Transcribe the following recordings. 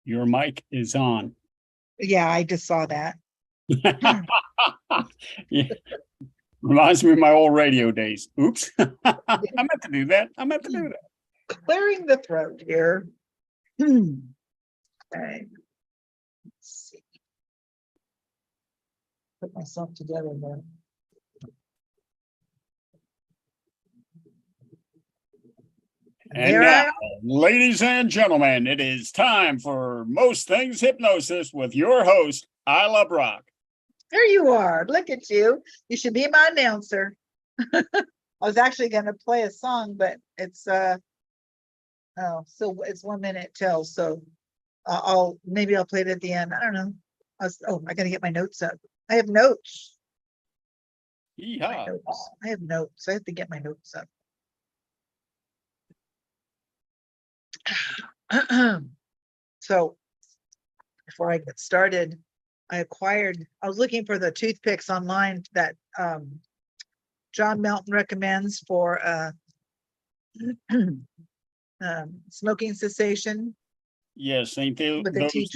Your mic is on. Yeah, I just saw that. Yeah. Reminds me of my old radio days. Oops. I meant to do that. Clearing the throat here. Okay. Let's see. Put myself together there. And now, ladies and gentlemen, it is time for Most Things Hypnosis with your host, ILAH. There you are. Look at you. You should be my announcer. I was actually going to play a song, but it's so it's 1 minute till. So maybe I'll play it at the end. I don't know. I got to get my notes up. I have notes. I have notes. I have to get my notes up. So before I get started, I was looking for the toothpicks online that John Melton recommends for smoking cessation. Yes, ain't they with the tea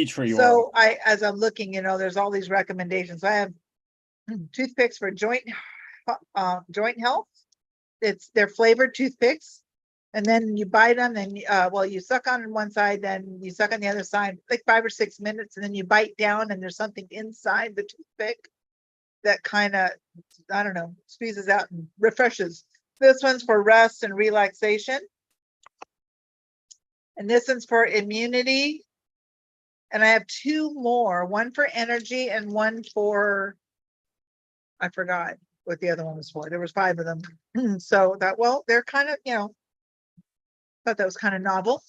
tree oil. So as I'm looking, there's all these recommendations. I have toothpicks for joint health. They're flavored toothpicks. And then you bite them and you suck on one side, then you suck on the other side, like 5 or 6 minutes, and then you bite down and there's something inside the toothpick that kind of, I don't know, squeezes out and refreshes. This one's for rest and relaxation. And this one's for immunity. And I have 2 more, one for energy and one for, I forgot what the other one was for. There was 5 of them. So they're kind of, thought that was kind of novel,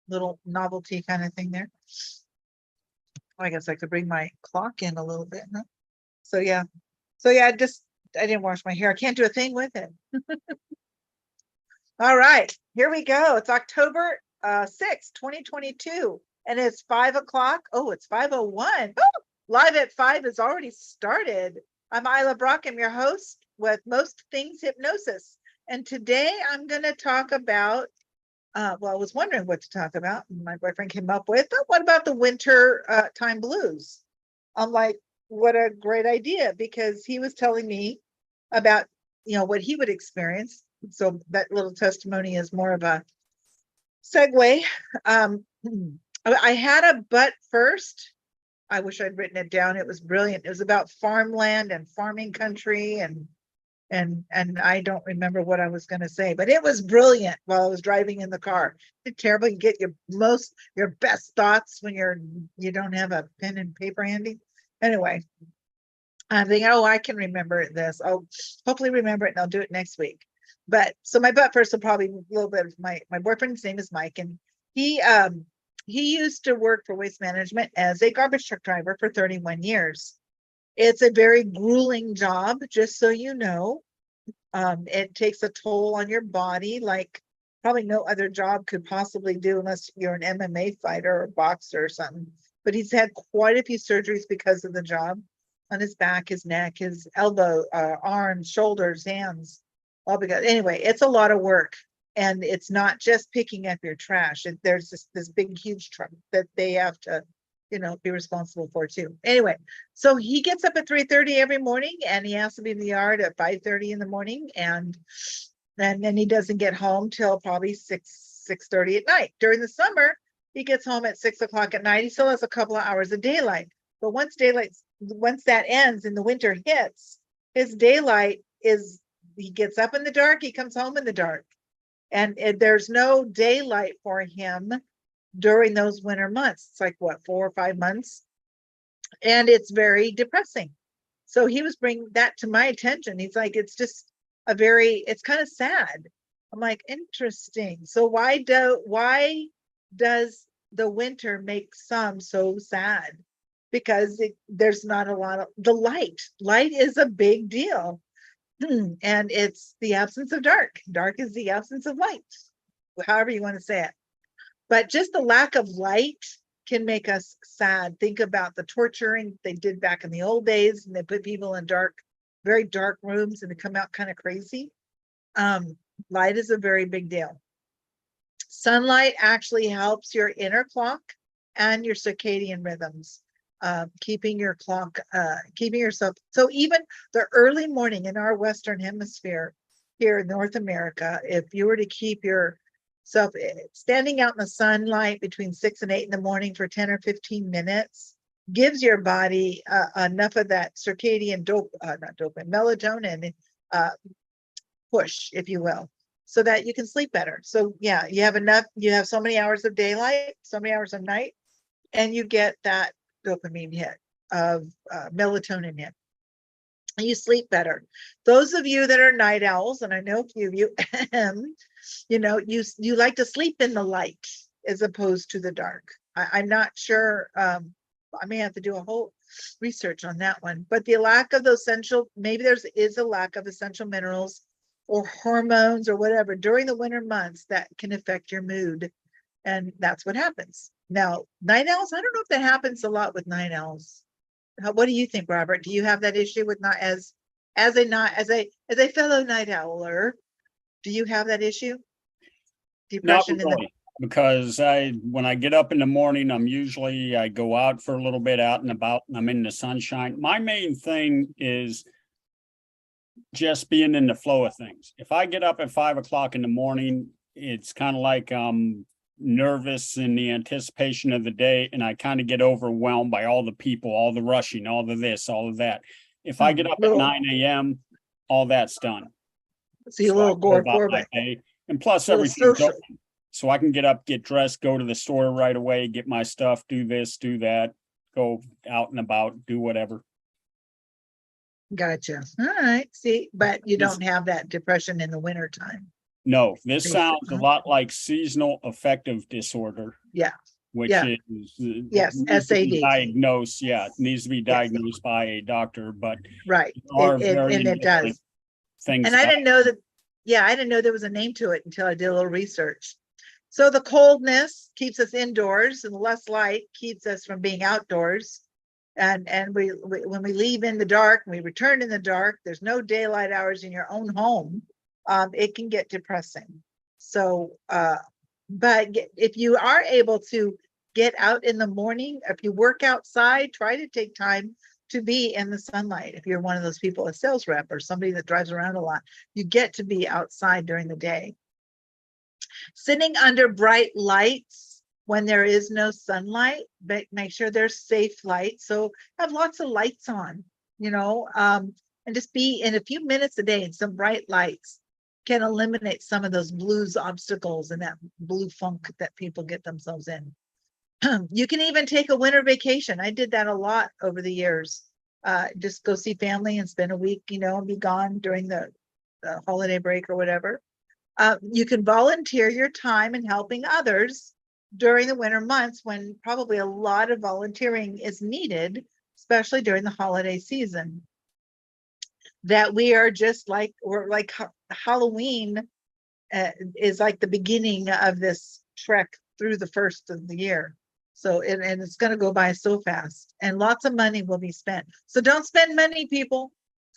little novelty kind of thing there. I guess I could bring my clock in a little bit. Huh? So yeah, I didn't wash my hair. I can't do a thing with it. All right, here we go. It's October 6th, 2022, and it's 5 o'clock. Oh, it's 5:01. Oh, Live at 5 has already started. I'm ILAH. I'm your host with Most Things Hypnosis, and today I'm going to talk about I was wondering what to talk about. My boyfriend came up with, what about the winter time blues? I'm like, what a great idea, because he was telling me about, what he would experience. So that little testimony is more of a segue. I had a but first. I wish I'd written it down. It was brilliant. It was about farmland and farming country and I don't remember what I was going to say, but it was brilliant while I was driving in the car. It's terrible. You get your best thoughts when you don't have a pen and paper handy. Anyway, I'm thinking, I can remember this. I'll hopefully remember it and I'll do it next week. But so my butt first will probably a little bit of my boyfriend's name is Mike, and he used to work for Waste Management as a garbage truck driver for 31 years. It's a very grueling job, just so you know. It takes a toll on your body like probably no other job could possibly do unless you're an MMA fighter or boxer or something. But he's had quite a few surgeries because of the job, on his back, his neck, his elbow, arms, shoulders, hands, all because. Anyway, it's a lot of work. And it's not just picking up your trash. There's this big, huge truck that they have to be responsible for too. Anyway, so he gets up at 3:30 every morning and he has to be in the yard at 5:30 in the morning. And then he doesn't get home till probably 6:30 at night. During the summer, he gets home at 6 o'clock at night. He still has a couple of hours of daylight. But once that ends and the winter hits, his daylight he gets up in the dark, he comes home in the dark. And there's no daylight for him during those winter months. It's like 4 or 5 months, and it's very depressing. So he was bringing that to my attention. He's like, it's just it's kind of sad. I'm like, interesting. So why does the winter make some so sad? Because there's not a lot of the light. Light is a big deal. And it's the absence of dark. Dark is the absence of light, however you want to say it. But just the lack of light can make us sad. Think about the torturing they did back in the old days, and they put people in very dark rooms, and they come out kind of crazy. Light is a very big deal. Sunlight actually helps your inner clock and your circadian rhythms, keeping your clock, keeping yourself. So even the early morning in our Western hemisphere here in North America, if you were to keep yourself standing out in the sunlight between 6 and 8 in the morning for 10 or 15 minutes, gives your body enough of that circadian melatonin push, if you will, so that you can sleep better. So yeah, you have so many hours of daylight, so many hours of night, and you get that dopamine hit of melatonin hit, and you sleep better. Those of you that are night owls, and I know a few of you, you like to sleep in the light as opposed to the dark. I'm not sure. I may have to do a whole research on that one. But the lack of those maybe is a lack of essential minerals or hormones or whatever during the winter months that can affect your mood. And that's what happens. Now, night owls, I don't know if that happens a lot with night owls. What do you think, Robert? Do you have that issue with not as a fellow night owler? Do you have that issue? Depression? Not really, because when I get up in the morning, I go out for a little bit out and about, and I'm in the sunshine. My main thing is just being in the flow of things. If I get up at 5 o'clock in the morning, it's kind of like I'm nervous in the anticipation of the day, and I kind of get overwhelmed by all the people, all the rushing, all of this, all of that. If I get up at 9 a.m., all that's done. See a little gore for my day. And plus everything's open. So I can get up, get dressed, go to the store right away, get my stuff, do this, do that, go out and about, do whatever. Gotcha. All right. See, but you don't have that depression in the winter time. No, this sounds a lot like seasonal affective disorder. Yeah. Which is yes, SAD. Diagnosed, yeah, it needs to be diagnosed by a doctor, but right. It does. Things. And I didn't know that. Yeah, I didn't know there was a name to it until I did a little research. So the coldness keeps us indoors, and the less light keeps us from being outdoors. And we when we leave in the dark, and we return in the dark, there's no daylight hours in your own home. It can get depressing. So, but if you are able to get out in the morning, if you work outside, try to take time to be in the sunlight. If you're one of those people, a sales rep or somebody that drives around a lot, you get to be outside during the day. Sitting under bright lights when there is no sunlight, but make sure there's safe light. So have lots of lights on, and just be in a few minutes a day in some bright lights can eliminate some of those blues obstacles and that blue funk that people get themselves in. You can even take a winter vacation. I did that a lot over the years. Just go see family and spend a week, and be gone during the holiday break or whatever. You can volunteer your time in helping others during the winter months when probably a lot of volunteering is needed, especially during the holiday season. That we are just like Halloween is like the beginning of this trek through the first of the year. So, and it's going to go by so fast, and lots of money will be spent. So don't spend money, people.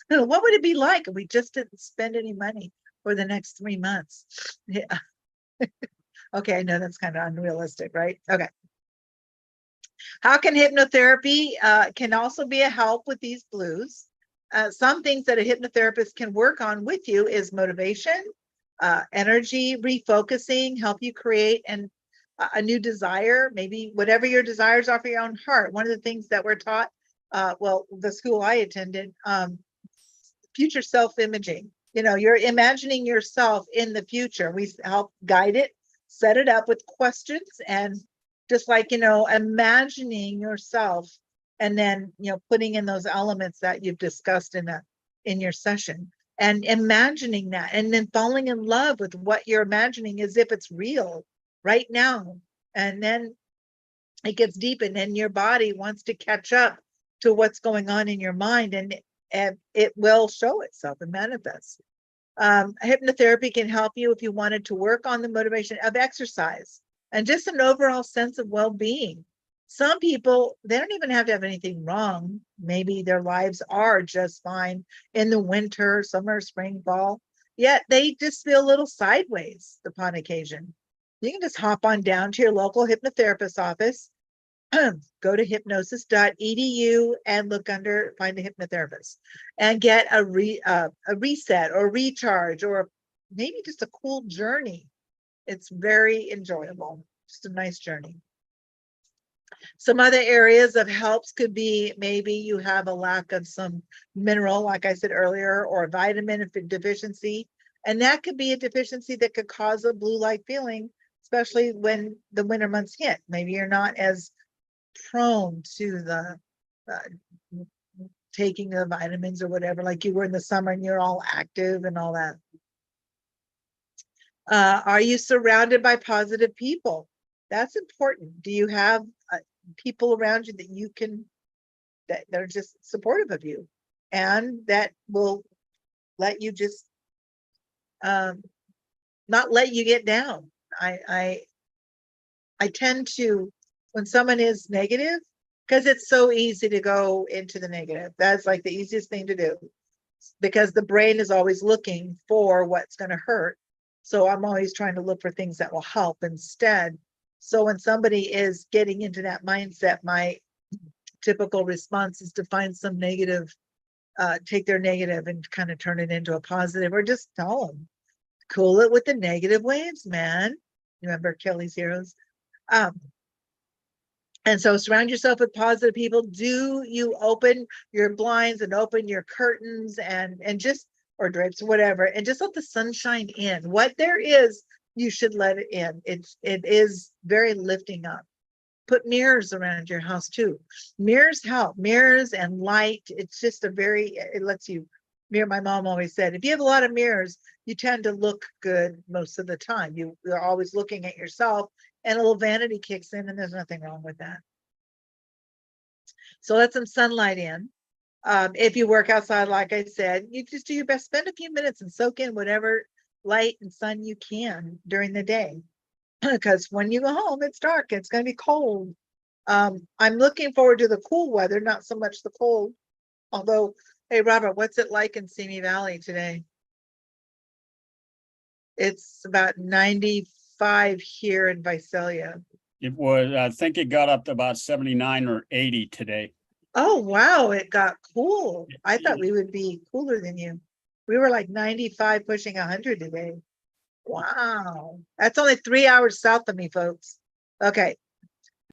What would it be like if we just didn't spend any money for the next 3 months? Yeah. Okay, I know that's kind of unrealistic, right? Okay. How can hypnotherapy can also be a help with these blues? Some things that a hypnotherapist can work on with you is motivation, energy, refocusing, help you create a new desire, maybe whatever your desires are for your own heart. One of the things that we're taught, the school I attended, future self-imaging. You're imagining yourself in the future. We help guide it, set it up with questions, and just like, imagining yourself and then, putting in those elements that you've discussed in your session, and imagining that, and then falling in love with what you're imagining as if it's real right now. And then it gets deep, and then your body wants to catch up to what's going on in your mind, and it will show itself and manifest. Hypnotherapy can help you if you wanted to work on the motivation of exercise and just an overall sense of well-being. Some people, they don't even have to have anything wrong. Maybe their lives are just fine in the winter, summer, spring, fall, yet they just feel a little sideways upon occasion. You can just hop on down to your local hypnotherapist office, go to hypnosis.edu and look under find a hypnotherapist and get a reset or recharge, or maybe just a cool journey. It's very enjoyable, just a nice journey. Some other areas of helps could be maybe you have a lack of some mineral, like I said earlier, or a vitamin deficiency, and that could be a deficiency that could cause a blue light feeling, especially when the winter months hit. Maybe you're not as prone to the taking the vitamins or whatever, like you were in the summer and you're all active and all that. Are you surrounded by positive people? That's important. Do you have people around you that you can, that are just supportive of you and that will let you just not let you get down? I tend to, when someone is negative, because it's so easy to go into the negative. That's like the easiest thing to do, because the brain is always looking for what's going to hurt. So I'm always trying to look for things that will help instead. So when somebody is getting into that mindset, my typical response is to find some negative, take their negative and kind of turn it into a positive, or just tell them, cool it with the negative waves, man. Remember Kelly's Heroes? And so surround yourself with positive people. Do you open your blinds and open your curtains and just, or drapes, whatever, and just let the sunshine in. What there is, you should let it in. It is very lifting up. Put mirrors around your house too. Mirrors help. Mirrors and light. It's just it lets you mirror. My mom always said, if you have a lot of mirrors, you tend to look good most of the time. You're always looking at yourself, and a little vanity kicks in, and there's nothing wrong with that. So let some sunlight in. If you work outside, like I said, you just do your best. Spend a few minutes and soak in whatever light and sun you can during the day. Because when you go home, it's dark. It's going to be cold. I'm looking forward to the cool weather, not so much the cold. Although, hey, Robert, what's it like in Simi Valley today? It's about 95 here in Visalia. It was, I think it got up to about 79 or 80 today. Oh, wow. It got cool. I thought we would be cooler than you. We were like 95 pushing 100 today. Wow. That's only 3 hours south of me, folks. Okay.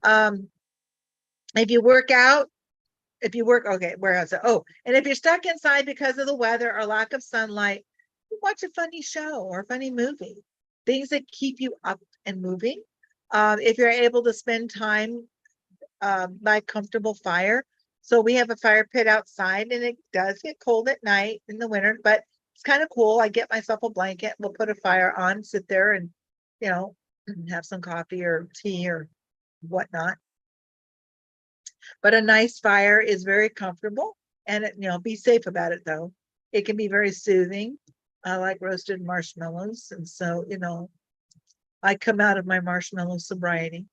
If you work out, okay, where else? Oh, and if you're stuck inside because of the weather or lack of sunlight, watch a funny show or a funny movie. Things that keep you up and moving. If you're able to spend time by comfortable fire. So we have a fire pit outside, and it does get cold at night in the winter, but it's kind of cool. I get myself a blanket, we'll put a fire on, sit there and, have some coffee or tea or whatnot. But a nice fire is very comfortable, and be safe about it though. It can be very soothing. I like roasted marshmallows. And so, I come out of my marshmallow sobriety.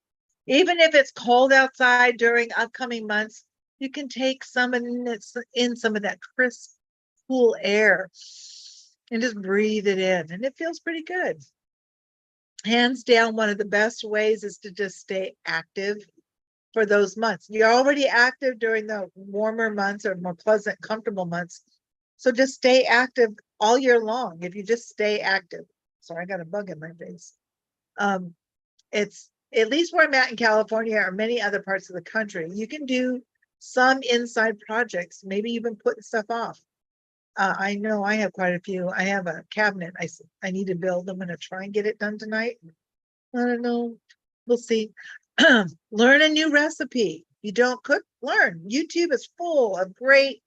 Even if it's cold outside during upcoming months, you can take some in some of that crisp, cool air and just breathe it in. And it feels pretty good. Hands down, one of the best ways is to just stay active for those months. You're already active during the warmer months or more pleasant, comfortable months. So just stay active all year long. If you just stay active. Sorry, I got a bug in my face. It's at least where I'm at in California or many other parts of the country, you can do some inside projects. Maybe you've been putting stuff off. I know I have quite a few. I have a cabinet I need to build. I'm going to try and get it done tonight. I don't know. We'll see. Learn a new recipe. You don't cook, learn. YouTube is full of great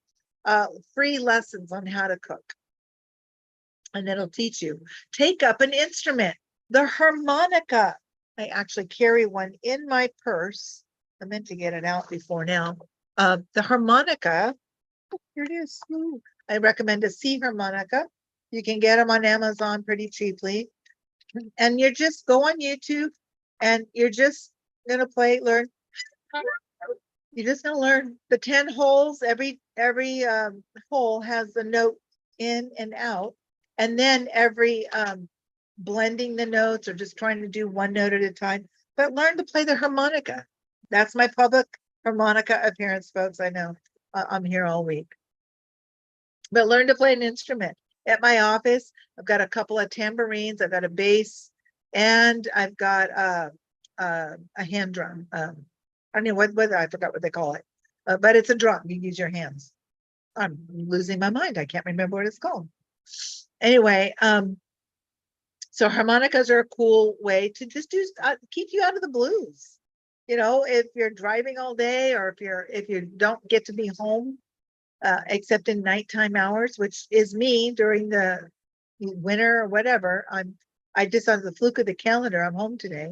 free lessons on how to cook. And it'll teach you. Take up an instrument, the harmonica. I actually carry one in my purse. I meant to get it out before now. The harmonica, oh, here it is. Ooh. I recommend a C harmonica. You can get them on Amazon pretty cheaply. And you're just go on YouTube and you're just gonna learn. You're just gonna learn the 10 holes. Every hole has the note in and out. And then every blending the notes or just trying to do one note at a time, but learn to play the harmonica. That's my public harmonica appearance, folks. I know I'm here all week, but learn to play an instrument. At my office, I've got a couple of tambourines, I've got a bass, and I've got a hand drum. I don't know what I forgot what they call it, but it's a drum. You use your hands. I'm losing my mind. I can't remember what it's called. Anyway, so harmonicas are a cool way to just do keep you out of the blues. You know, if you're driving all day, or if you don't get to be home, except in nighttime hours, which is me during the winter or whatever. I just on the fluke of the calendar, I'm home today.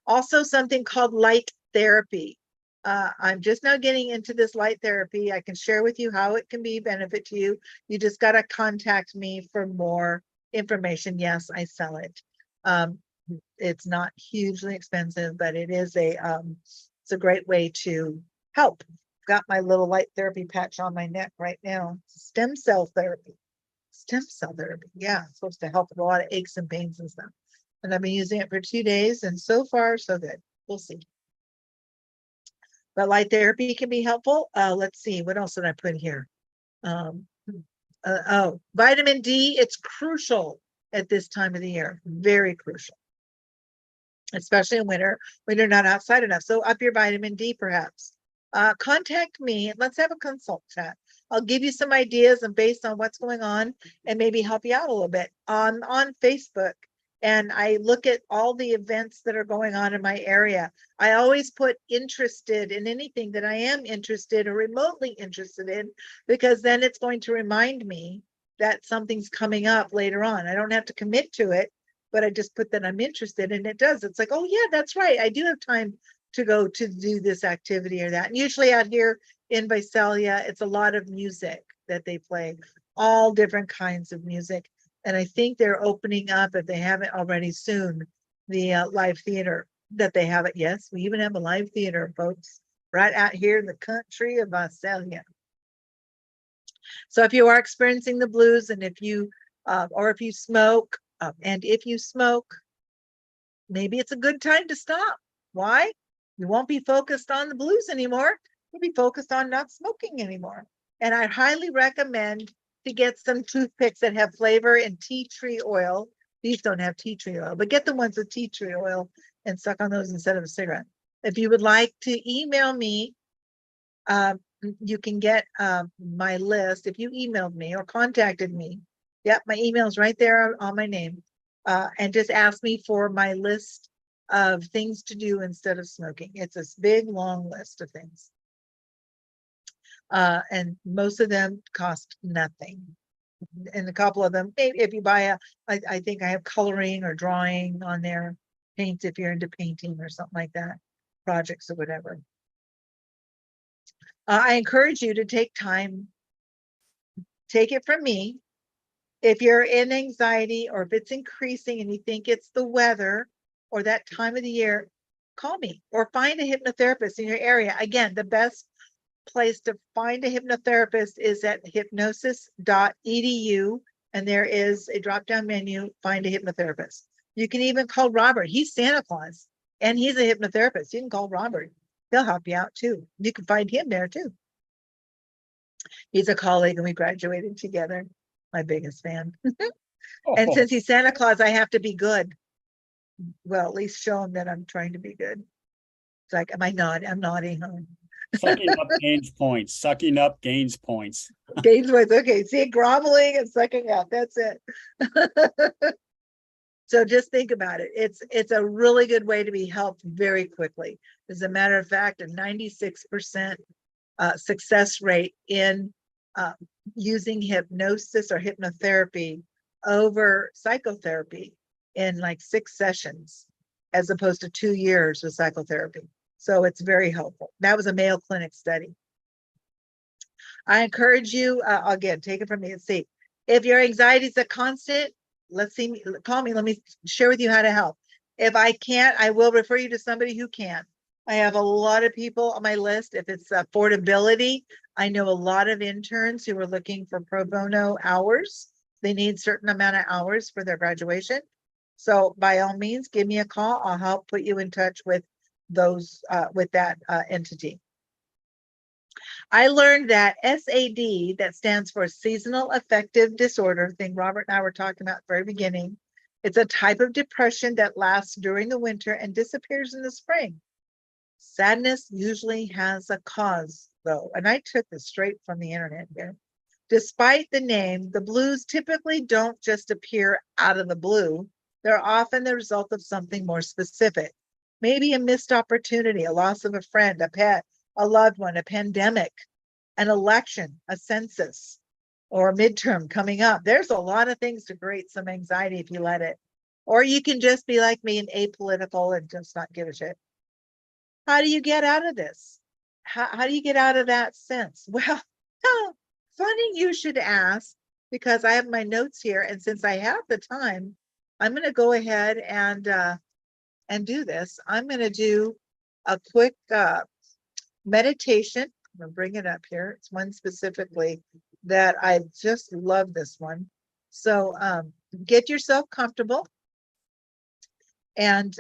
Also something called light therapy. I'm just now getting into this light therapy. I can share with you how it can be benefit to you. You just got to contact me for more information. Yes, I sell it. It's not hugely expensive, but it is it's a great way to help. Got my little light therapy patch on my neck right now. Stem cell therapy. Stem cell therapy. Yeah, it's supposed to help with a lot of aches and pains and stuff. And I've been using it for 2 days, and so far, so good. We'll see. But light therapy can be helpful. Let's see, what else did I put here? Oh, vitamin D, it's crucial at this time of the year. Very crucial. Especially in winter when you're not outside enough. So up your vitamin D, perhaps. Contact me. Let's have a consult chat. I'll give you some ideas and based on what's going on and maybe help you out a little bit on Facebook. And I look at all the events that are going on in my area. I always put interested in anything that I am interested or remotely interested in, because then it's going to remind me that something's coming up later on. I don't have to commit to it, but I just put that I'm interested, and it does. It's like, oh yeah, that's right. I do have time to go to do this activity or that. And usually out here in Visalia, it's a lot of music that they play, all different kinds of music. And I think they're opening up, if they haven't already soon, the live theater that they have it. Yes, we even have a live theater, folks, right out here in the country of Visalia. So if you are experiencing the blues, and if you, or if you smoke, maybe it's a good time to stop. Why? You won't be focused on the blues anymore. You'll be focused on not smoking anymore. And I highly recommend to get some toothpicks that have flavor and tea tree oil. These don't have tea tree oil, but get the ones with tea tree oil and suck on those instead of a cigarette. If you would like to email me, you can get my list. If you emailed me or contacted me, yep, my email is right there on my name, and just ask me for my list of things to do instead of smoking. It's this big, long list of things. And most of them cost nothing. And a couple of them, maybe if you buy I think I have coloring or drawing on there, paints if you're into painting or something like that, projects or whatever. I encourage you to take time, take it from me. If you're in anxiety or if it's increasing and you think it's the weather or that time of the year, call me or find a hypnotherapist in your area. Again, the best place to find a hypnotherapist is at hypnosis.edu, and there is a drop-down menu, find a hypnotherapist. You can even call Robert. He's Santa Claus and he's a hypnotherapist. You can call Robert. He'll help you out too. You can find him there too. He's a colleague and we graduated together. My biggest fan. And since he's Santa Claus, I have to be good. Well, at least show him that I'm trying to be good. It's like, am I not? I'm nodding. Sucking up gains points. Sucking up gains points. Gains points. Okay. See, groveling and sucking up. That's it. So just think about it. It's a really good way to be helped very quickly. As a matter of fact, a 96% success rate in using hypnosis or hypnotherapy over psychotherapy in like 6 sessions, as opposed to 2 years with psychotherapy. So it's very helpful. That was a Mayo Clinic study. I encourage you, again, take it from me and see. If your anxiety is a constant, call me, let me share with you how to help. If I can't, I will refer you to somebody who can. I have a lot of people on my list. If it's affordability, I know a lot of interns who are looking for pro bono hours. They need certain amount of hours for their graduation. So by all means, give me a call. I'll help put you in touch with those, with that entity. I learned that SAD, that stands for Seasonal Affective Disorder, thing Robert and I were talking about at the very beginning. It's a type of depression that lasts during the winter and disappears in the spring. Sadness usually has a cause, though, and I took this straight from the internet here. Despite the name, the blues typically don't just appear out of the blue. They're often the result of something more specific. Maybe a missed opportunity, a loss of a friend, a pet, a loved one, a pandemic, an election, a census, or a midterm coming up. There's a lot of things to create some anxiety if you let it. Or you can just be like me and apolitical and just not give a shit. How do you get out of this? How do you get out of that sense? Well, funny you should ask, because I have my notes here, and since I have the time, I'm going to go ahead and do this. I'm going to do a quick meditation. I'm going to bring it up here. It's one specifically that I just love this one. So get yourself comfortable, and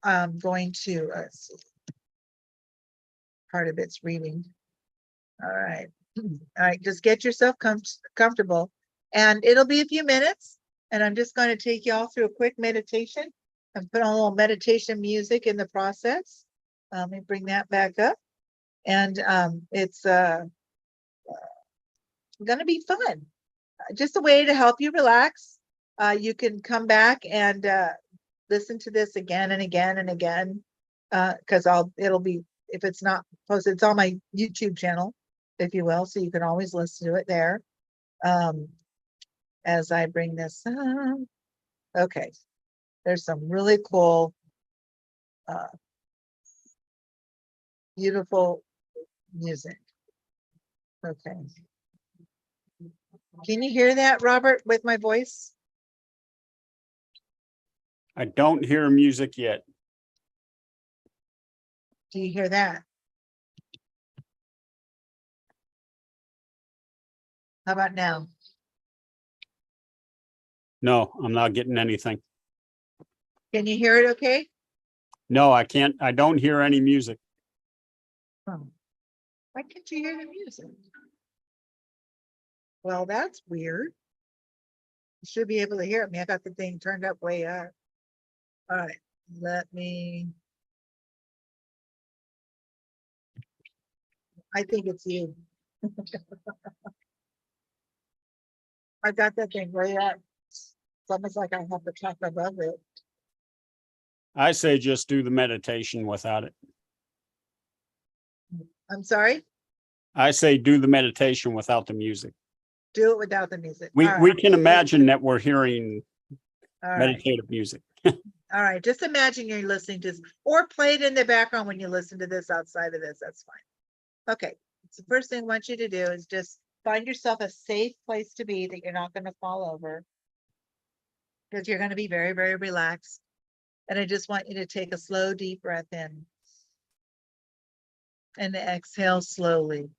I'm going to see. Part of it's reading. All right. All right, just get yourself comfortable, and it'll be a few minutes, and I'm just going to take you all through a quick meditation and put on a little meditation music in the process. Let me bring that back up, and it's going to be fun. Just a way to help you relax. You can come back and listen to this again and again and again, because it'll be, if it's not posted, it's on my YouTube channel, if you will, so you can always listen to it there. As I bring this up. Okay, there's some really cool, beautiful music. Okay. Can you hear that, Robert, with my voice? I don't hear music yet. Do you hear that? How about now? No, I'm not getting anything. Can you hear it okay? No, I can't. I don't hear any music. Oh. Why can't you hear the music? Well, that's weird. You should be able to hear it. I got the thing turned up way up. All right, let me. I think it's you. I got that thing way up. It's almost like I have to talk above it. I say just do the meditation without it. I'm sorry? I say do the meditation without the music. Do it without the music. We All right. we can imagine that we're hearing All right. meditative music. All right. Just imagine you're listening to this, or play it in the background when you listen to this outside of this. That's fine. Okay. So the first thing I want you to do is just find yourself a safe place to be that you're not going to fall over, because you're going to be very, very relaxed. And I just want you to take a slow, deep breath in and exhale slowly.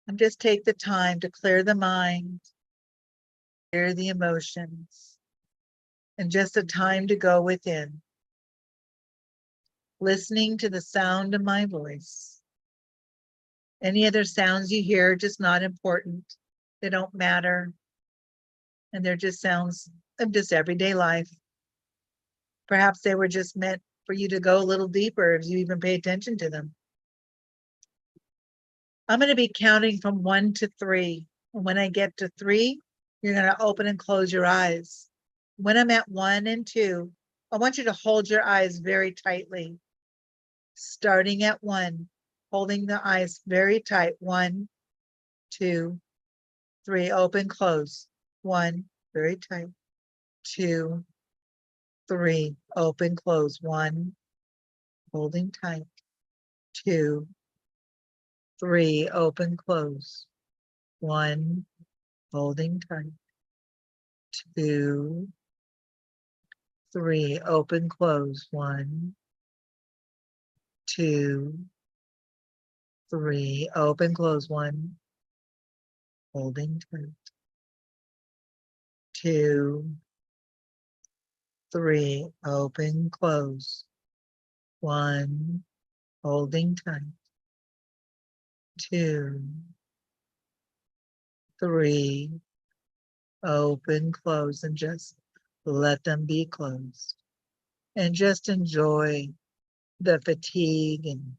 And just take the time to clear the mind, clear the emotions, and just a time to go within, listening to the sound of my voice. Any other sounds you hear, just not important. They don't matter. And they're just sounds of just everyday life. Perhaps they were just meant for you to go a little deeper if you even pay attention to them. I'm going to be counting from 1 to 3. And when I get to 3, you're going to open and close your eyes. When I'm at 1 and 2, I want you to hold your eyes very tightly. Starting at 1, holding the eyes very tight. 1, 2, 3, open, close. 1, very tight. 2, 3, open, close. 1, holding tight. 2, 3, open, close. 1, holding tight. 2, 3, open, close. 1, 2, 3, open, close. 1, holding tight. 2, 3, open, close. 1, holding tight. 2, 3, open, close, and just let them be closed. And just enjoy the fatigue and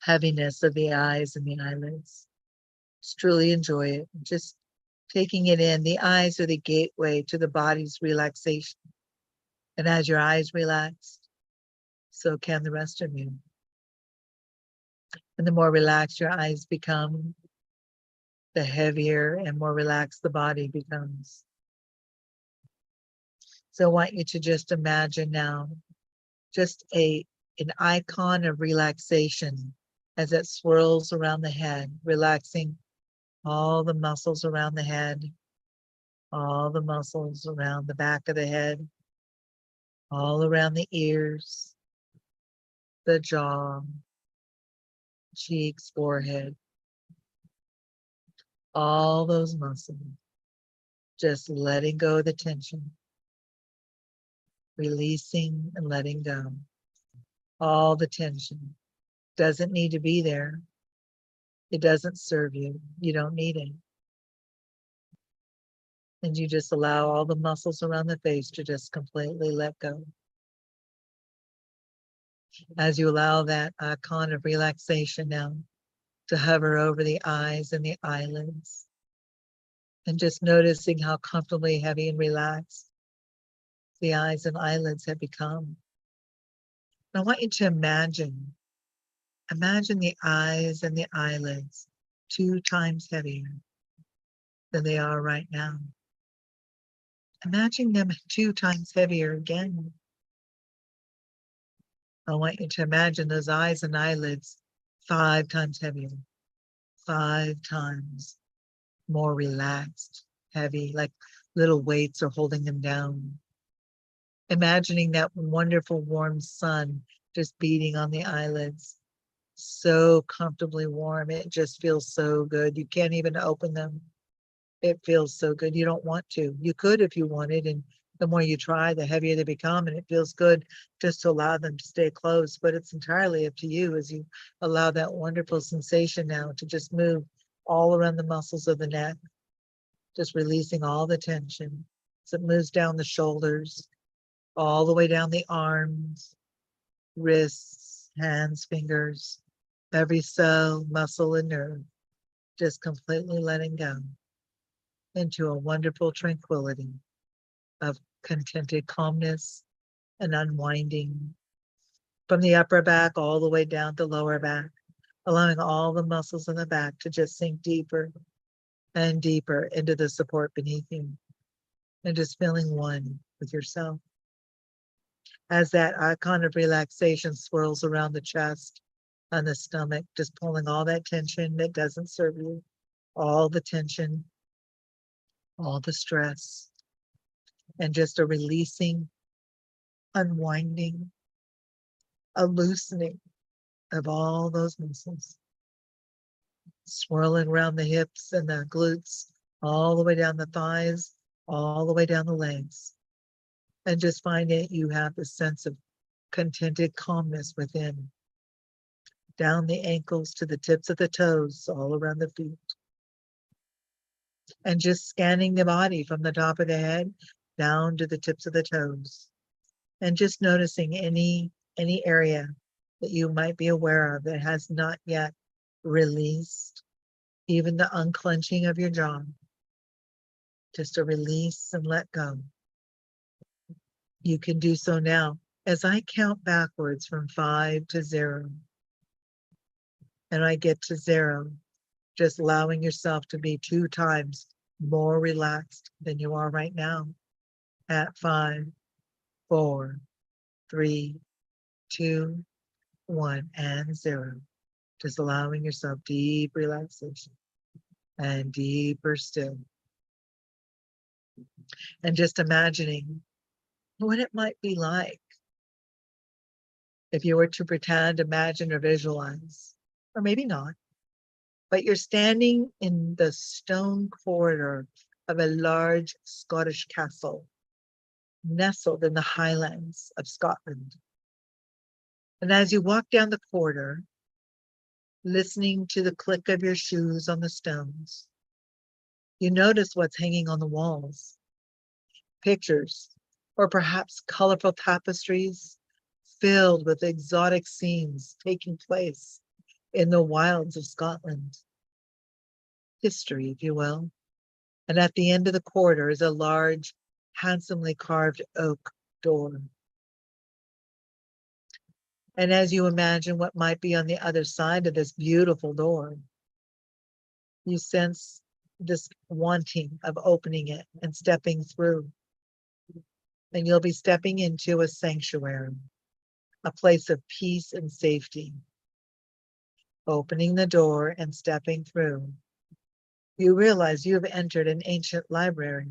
heaviness of the eyes and the eyelids. Just truly enjoy it. Just taking it in. The eyes are the gateway to the body's relaxation. And as your eyes relax, so can the rest of you. And the more relaxed your eyes become, the heavier and more relaxed the body becomes. So I want you to just imagine now, just an icon of relaxation as it swirls around the head, relaxing all the muscles around the head, all the muscles around the back of the head, all around the ears, the jaw, cheeks, forehead, all those muscles, just letting go of the tension, releasing and letting go. All the tension doesn't need to be there. It doesn't serve you. You don't need it. And you just allow all the muscles around the face to just completely let go. As you allow that icon of relaxation now to hover over the eyes and the eyelids, and just noticing how comfortably heavy and relaxed the eyes and eyelids have become. I want you to imagine the eyes and the eyelids 2 times heavier than they are right now. Imagine them 2 times heavier again. I want you to imagine those eyes and eyelids 5 times heavier, 5 times more relaxed, heavy, like little weights are holding them down. Imagining that wonderful warm sun just beating on the eyelids, so comfortably warm. It just feels so good. You can't even open them. It feels so good. You don't want to. You could if you wanted, and the more you try, the heavier they become, and it feels good just to allow them to stay closed. But it's entirely up to you as you allow that wonderful sensation now to just move all around the muscles of the neck, just releasing all the tension. So it moves down the shoulders, all the way down the arms, wrists, hands, fingers, every cell, muscle, and nerve, just completely letting go into a wonderful tranquility of contented calmness and unwinding from the upper back all the way down to lower back, allowing all the muscles in the back to just sink deeper and deeper into the support beneath you, and just feeling one with yourself. As that icon of relaxation swirls around the chest and the stomach, just pulling all that tension that doesn't serve you, all the tension, all the stress, and just a releasing, unwinding, a loosening of all those muscles, swirling around the hips and the glutes, all the way down the thighs, all the way down the legs. And just find that you have the sense of contented calmness within, down the ankles to the tips of the toes, all around the feet. And just scanning the body from the top of the head down to the tips of the toes. And just noticing any area that you might be aware of that has not yet released, even the unclenching of your jaw. Just a release and let go. You can do so now as I count backwards from 5 to 0. And I get to 0, just allowing yourself to be 2 times more relaxed than you are right now. At 5, 4, 3, 2, 1, and 0. Just allowing yourself deep relaxation and deeper still. And just imagining what it might be like if you were to pretend, imagine, or visualize, or maybe not, but you're standing in the stone corridor of a large Scottish castle nestled in the highlands of Scotland. And as you walk down the corridor, listening to the click of your shoes on the stones, you notice what's hanging on the walls. Pictures, or perhaps colorful tapestries filled with exotic scenes taking place in the wilds of Scotland. History, if you will. And at the end of the corridor is a large, handsomely carved oak door. And as you imagine what might be on the other side of this beautiful door, you sense this wanting of opening it and stepping through. And you'll be stepping into a sanctuary, a place of peace and safety. Opening the door and stepping through, you realize you have entered an ancient library.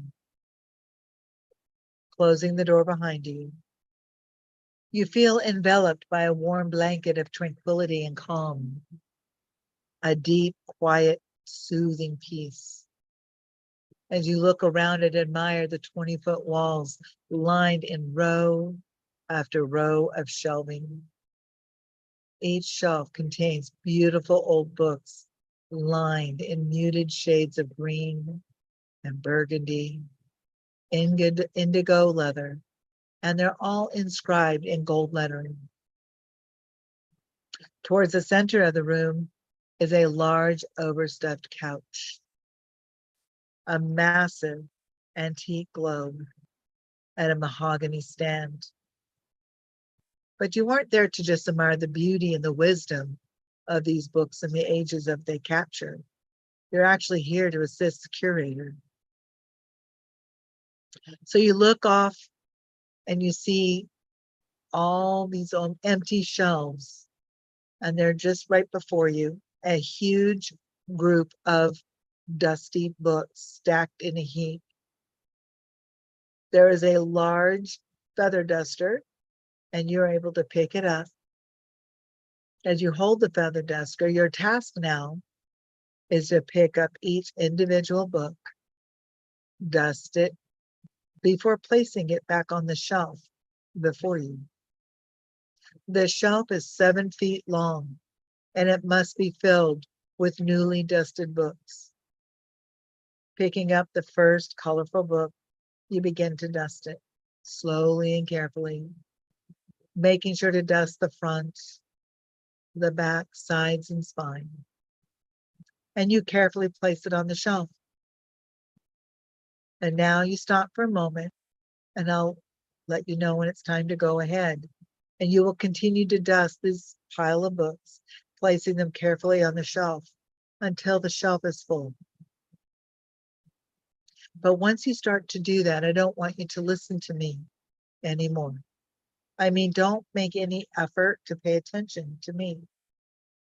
Closing the door behind you, you feel enveloped by a warm blanket of tranquility and calm, a deep, quiet, soothing peace. As you look around and admire the 20-foot walls lined in row after row of shelving. Each shelf contains beautiful old books lined in muted shades of green and burgundy, indigo leather, and they're all inscribed in gold lettering. Towards the center of the room is a large overstuffed couch, a massive antique globe, and a mahogany stand. But you aren't there to just admire the beauty and the wisdom of these books and the ages of they capture. You're actually here to assist the curator. So you look off and you see all these empty shelves, and they're just right before you, a huge group of dusty books stacked in a heap. There is a large feather duster, and you're able to pick it up. As you hold the feather duster, your task now is to pick up each individual book, dust it, before placing it back on the shelf before you. The shelf is 7 feet long, and it must be filled with newly dusted books. Picking up the first colorful book, you begin to dust it slowly and carefully, making sure to dust the front, the back, sides, and spine. And you carefully place it on the shelf. And now you stop for a moment, and I'll let you know when it's time to go ahead. And you will continue to dust this pile of books, placing them carefully on the shelf until the shelf is full. But once you start to do that, I don't want you to listen to me anymore. I mean, don't make any effort to pay attention to me.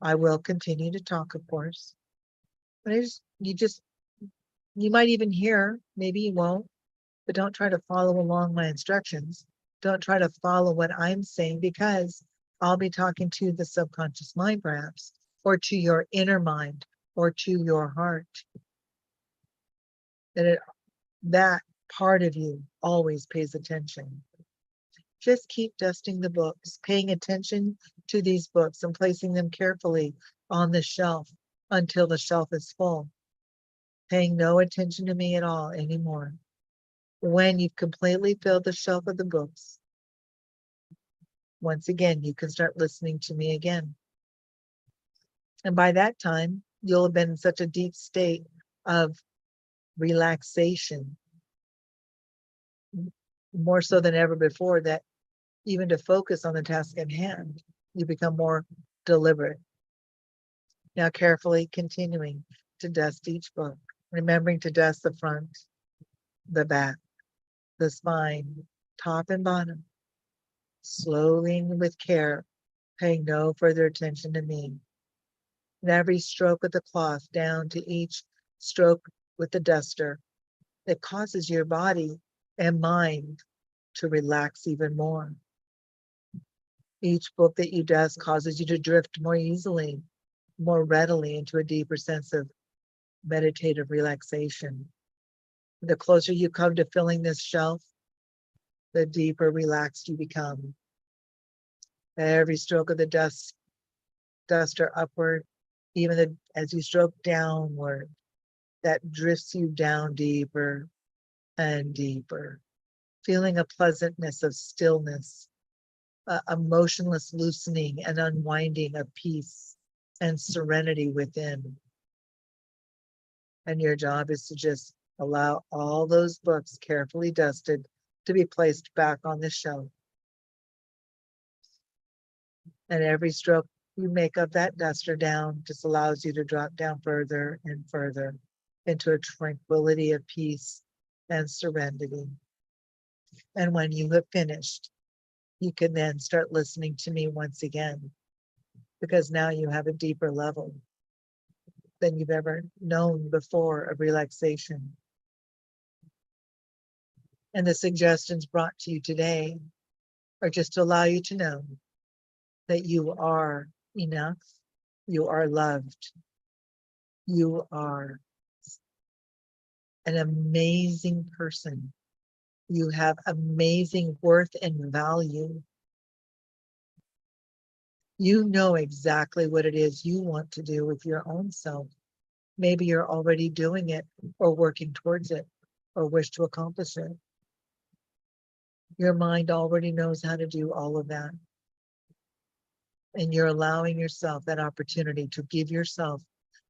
I will continue to talk, of course. But you might even hear, maybe you won't, but don't try to follow along my instructions. Don't try to follow what I'm saying, because I'll be talking to the subconscious mind, perhaps, or to your inner mind, or to your heart. That part of you always pays attention. Just keep dusting the books, paying attention to these books and placing them carefully on the shelf until the shelf is full. Paying no attention to me at all anymore. When you've completely filled the shelf of the books, once again, you can start listening to me again. And by that time, you'll have been in such a deep state of relaxation more so than ever before, that even to focus on the task at hand, you become more deliberate. Now carefully continuing to dust each book, remembering to dust the front, the back, the spine, top and bottom, slowly and with care, paying no further attention to me. And every stroke of the cloth down to each stroke with the duster that causes your body and mind to relax even more. Each book that you dust causes you to drift more easily, more readily into a deeper sense of meditative relaxation. The closer you come to filling this shelf, the deeper relaxed you become. Every stroke of the duster upward, even as you stroke downward, that drifts you down deeper and deeper, feeling a pleasantness of stillness, a motionless loosening and unwinding of peace and serenity within. And your job is to just allow all those books carefully dusted to be placed back on the shelf. And every stroke you make of that duster down just allows you to drop down further and further into a tranquility of peace and serenity. And when you have finished, you can then start listening to me once again, because now you have a deeper level than you've ever known before of relaxation. And the suggestions brought to you today are just to allow you to know that you are enough, you are loved, you are an amazing person. You have amazing worth and value. You know exactly what it is you want to do with your own self. Maybe you're already doing it or working towards it or wish to accomplish it. Your mind already knows how to do all of that. And you're allowing yourself that opportunity to give yourself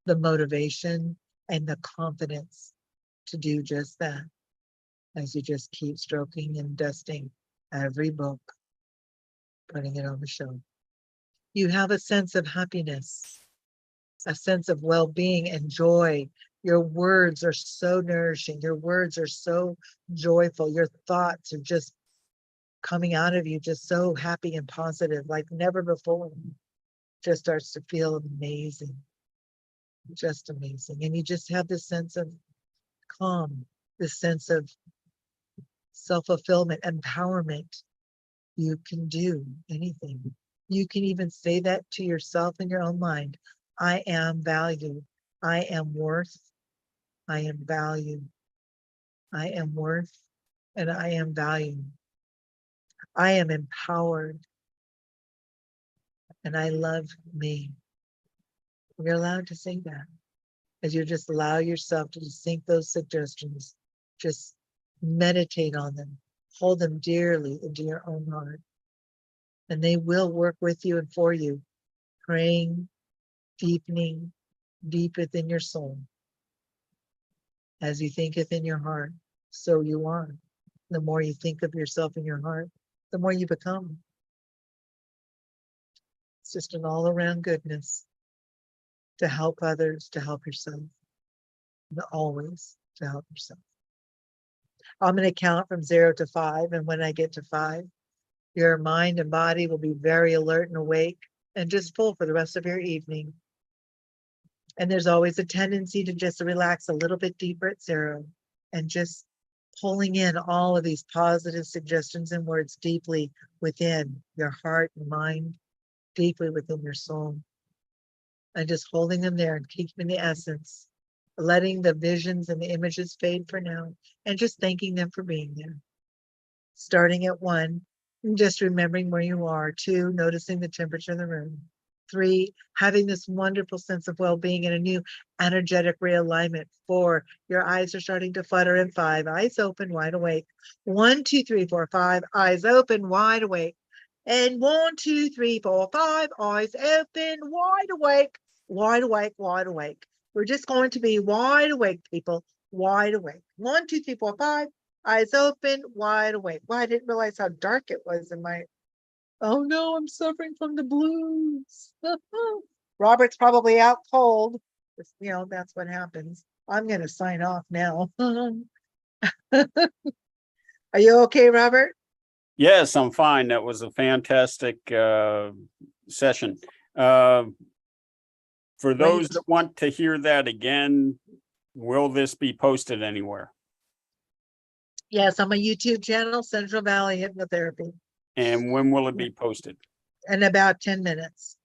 the motivation and the confidence to do just that, as you just keep stroking and dusting every book, putting it on the shelf. You have a sense of happiness, a sense of well-being and joy. Your words are so nourishing. Your words are so joyful. Your thoughts are just coming out of you, just so happy and positive, like never before. Just starts to feel amazing, just amazing. And you just have this sense of calm, this sense of self-fulfillment, empowerment. You can do anything. You can even say that to yourself in your own mind. I am valued. I am worth. I am valued. I am worth, and I am valued. I am empowered, and I love me. You're allowed to say that as you just allow yourself to just think those suggestions. Just meditate on them. Hold them dearly into your own heart. And they will work with you and for you, praying, deepening, deep within your soul. As you thinketh in your heart, so you are. The more you think of yourself in your heart, the more you become. It's just an all-around goodness to help others, to help yourself, and always to help yourself. I'm going to count from 0 to 5, and when I get to 5, your mind and body will be very alert and awake and just full for the rest of your evening. And there's always a tendency to just relax a little bit deeper at 0 and just pulling in all of these positive suggestions and words deeply within your heart and mind, deeply within your soul. And just holding them there and keeping the essence, letting the visions and the images fade for now, and just thanking them for being there. Starting at 1, just remembering where you are. 2, noticing the temperature of the room. 3, having this wonderful sense of well-being and a new energetic realignment. 4, your eyes are starting to flutter. And 5, eyes open, wide awake. 1, 2, 3, 4, 5, eyes open, wide awake. And 1, 2, 3, 4, 5, eyes open, wide awake, wide awake, wide awake. We're just going to be wide awake, people, wide awake. 1, 2, 3, 4, 5, Eyes open, wide awake. Well, I didn't realize how dark it was in my. Oh no, I'm suffering from the blues. Robert's probably out cold. You know, that's what happens. I'm going to sign off now. Are you okay, Robert? Yes, I'm fine. That was a fantastic session. For those Great. that want to hear that again, will this be posted anywhere? Yes, on my YouTube channel, Central Valley Hypnotherapy, And when will it be posted? in about 10 minutes.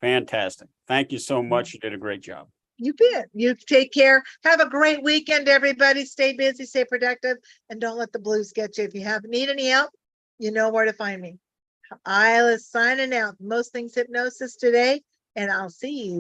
Fantastic. Thank you so much. You did a great job. You bet. You take care. Have a great weekend, everybody. Stay busy, stay productive, and don't let the blues get you. If you need any help, you know where to find me. ILAH signing out. Most Things Hypnosis today, and I'll see you